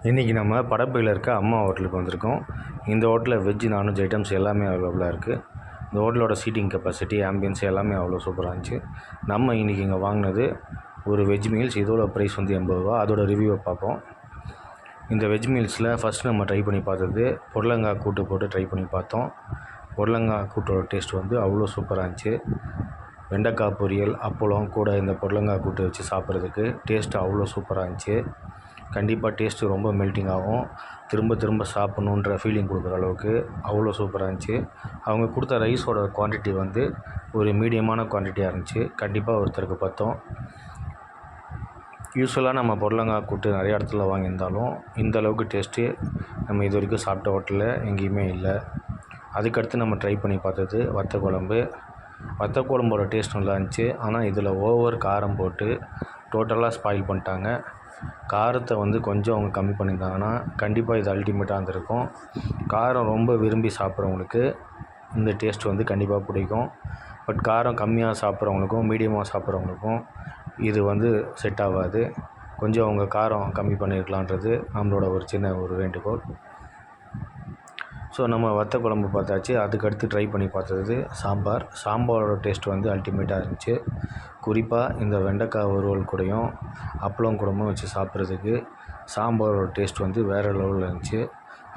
இன்றைக்கி நம்ம படப்பையில் இருக்க அம்மா ஹோட்டலுக்கு வந்திருக்கோம். இந்த ஹோட்டலில் வெஜ் நான்வெஜ் ஐட்டம்ஸ் எல்லாமே அவைலபிளாக இருக்குது. இந்த ஹோட்டலோட சீட்டிங் கெப்பாசிட்டி, ஆம்பியன்ஸ் எல்லாமே அவ்வளோ சூப்பராக இருந்துச்சு. நம்ம இன்றைக்கி இங்கே வாங்கினது ஒரு வெஜ் மீல்ஸ். இதோட ப்ரைஸ் வந்து 80 ரூபா. அதோட ரிவ்யூவை பார்ப்போம். இந்த வெஜ் மீல்ஸில் ஃபஸ்ட் நம்ம ட்ரை பண்ணி பார்த்தது பொடலங்காய் கூட்டு போட்டு ட்ரை பண்ணி பார்த்தோம். பொடலங்காய் கூட்டோட டேஸ்ட் வந்து அவ்வளோ சூப்பராக இருந்துச்சு. வெண்டைக்காய் பொரியல், அப்பளம் கூட இந்த பொடலங்காய் கூட்டு வச்சு சாப்பிட்றதுக்கு டேஸ்ட்டு அவ்வளோ சூப்பராக இருந்துச்சு. கண்டிப்பாக டேஸ்ட்டு ரொம்ப மெல்ட்டிங் ஆகும். திரும்ப திரும்ப சாப்பிட்ணுன்ற ஃபீலிங் கொடுக்குற அளவுக்கு அவ்வளோ சூப்பராக இருந்துச்சு. அவங்க கொடுத்த ரைஸோட குவான்டிட்டி வந்து ஒரு மீடியமான குவான்டிட்டியாக இருந்துச்சு. கண்டிப்பாக ஒருத்தருக்கு பத்தும். யூஸ்வலாக நம்ம பொடலங்காய் கூட்டு நிறைய இடத்துல வாங்கியிருந்தாலும் இந்த அளவுக்கு டேஸ்ட்டு நம்ம இது வரைக்கும் சாப்பிட்ட ஹோட்டலில் எங்கேயுமே இல்லை. அதுக்கடுத்து நம்ம ட்ரை பண்ணி பார்த்தது வத்த குழம்பு. வத்த குழம்போட டேஸ்ட் நல்லா இருந்துச்சு. ஆனால் இதில் ஓவர் காரம் போட்டு டோட்டலாக ஸ்பாயில் பண்ணிட்டாங்க. காரத்தை வந்து கொஞ்சம் அவங்க கம்மி பண்ணியிருந்தாங்கன்னா கண்டிப்பாக இது அல்டிமேட்டாக இருந்திருக்கும். காரம் ரொம்ப விரும்பி சாப்பிட்றவங்களுக்கு இந்த டேஸ்ட் வந்து கண்டிப்பாக பிடிக்கும். பட் காரம் கம்மியாக சாப்பிட்றவங்களுக்கும் மீடியமாக சாப்பிட்றவங்களுக்கும் இது வந்து செட் ஆகாது. கொஞ்சம் அவங்க காரம் கம்மி பண்ணியிருக்கலான்றது நம்மளோட ஒரு சின்ன ஒரு வேண்டுகோள். ஸோ நம்ம வத்த குழம்பு பார்த்தாச்சு. அதுக்கடுத்து ட்ரை பண்ணி பார்த்தது சாம்பாரோட டேஸ்ட் வந்து அல்டிமேட்டாக இருந்துச்சு. குறிப்பாக இந்த வெண்டைக்காய் வறுவல் கூடயும் அப்பளம் கூடமும் வச்சு சாப்பிட்றதுக்கு சாம்பாரோட டேஸ்ட் வந்து வேறு லெவலில் இருந்துச்சு.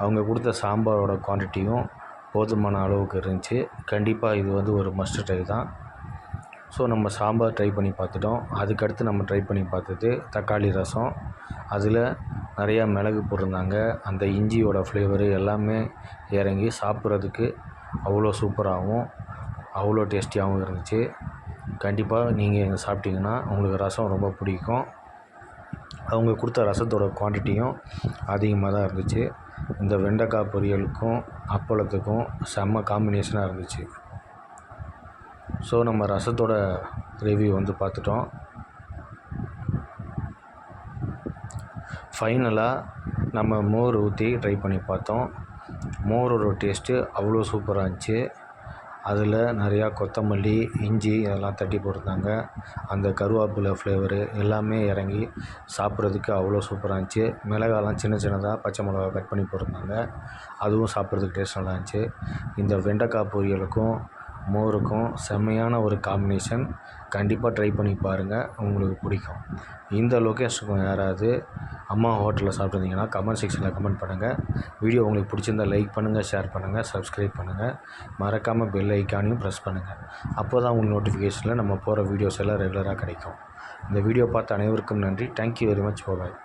அவங்க கொடுத்த சாம்பாரோட குவான்டிட்டியும் போதுமான அளவுக்கு இருந்துச்சு. கண்டிப்பாக இது வந்து ஒரு மஸ்ட் ட்ரை தான். ஸோ நம்ம சாம்பார் ட்ரை பண்ணி பார்த்துட்டோம். அதுக்கடுத்து நம்ம ட்ரை பண்ணி பார்த்தது தக்காளி ரசம். அதில் நிறையா மிளகு போட்டிருந்தாங்க. அந்த இஞ்சியோட ஃப்ளேவரு எல்லாமே இறங்கி சாப்பிட்றதுக்கு அவ்வளோ சூப்பராகவும் அவ்வளோ டேஸ்டியாகவும் இருந்துச்சு. கண்டிப்பாக நீங்கள் இங்கே சாப்பிட்டிங்கன்னா உங்களுக்கு ரசம் ரொம்ப பிடிக்கும். அவங்க கொடுத்த ரசத்தோட குவான்டிட்டியும் அதிகமாக தான் இருந்துச்சு. இந்த வெண்டைக்காய் பொரியலுக்கும் அப்பளத்துக்கும் செம்ம காம்பினேஷனாக இருந்துச்சு. ஸோ நம்ம ரசத்தோட ரிவ்யூ வந்து பார்த்துட்டோம். ஃபைனலாக நம்ம மோர் ஊற்றி ட்ரை பண்ணி பார்த்தோம். மோரோட டேஸ்ட்டு அவ்வளோ சூப்பராக இருந்துச்சு. அதில் நிறையா கொத்தமல்லி, இஞ்சி இதெல்லாம் தட்டி போட்டிருந்தாங்க. அந்த கருவேப்பிலை ஃப்ளேவரு எல்லாமே இறங்கி சாப்பிட்றதுக்கு அவ்வளோ சூப்பராக இருந்துச்சு. மிளகாலாம் சின்ன சின்னதாக பச்சை மிளகா கட் பண்ணி போட்டிருந்தாங்க. அதுவும் சாப்பிட்றதுக்கு டேஸ்ட் நல்லா இருந்துச்சு. இந்த வெண்டைக்காய் பொரியலுக்கும் மோருக்கும் செம்மையான ஒரு காம்பினேஷன். கண்டிப்பாக ட்ரை பண்ணி பாருங்கள், உங்களுக்கு பிடிக்கும். இந்த லொக்கேஷனுக்கும் யாராவது அம்மா ஹோட்டலில் சாப்பிட்ருந்தீங்கன்னா கமெண்ட் செக்ஷனில் கமெண்ட் பண்ணுங்கள். வீடியோ உங்களுக்கு பிடிச்சிருந்தால் லைக் பண்ணுங்கள், ஷேர் பண்ணுங்கள், சப்ஸ்கிரைப் பண்ணுங்கள். மறக்காமல் பெல் ஐக்கானையும் ப்ரெஸ் பண்ணுங்கள். அப்போ தான் உங்களுக்கு நோட்டிஃபிகேஷனில் நம்ம போகிற வீடியோஸ் எல்லாம் ரெகுலராக கிடைக்கும். இந்த வீடியோ பார்த்த அனைவருக்கும் நன்றி. Thank you very much. பாய்.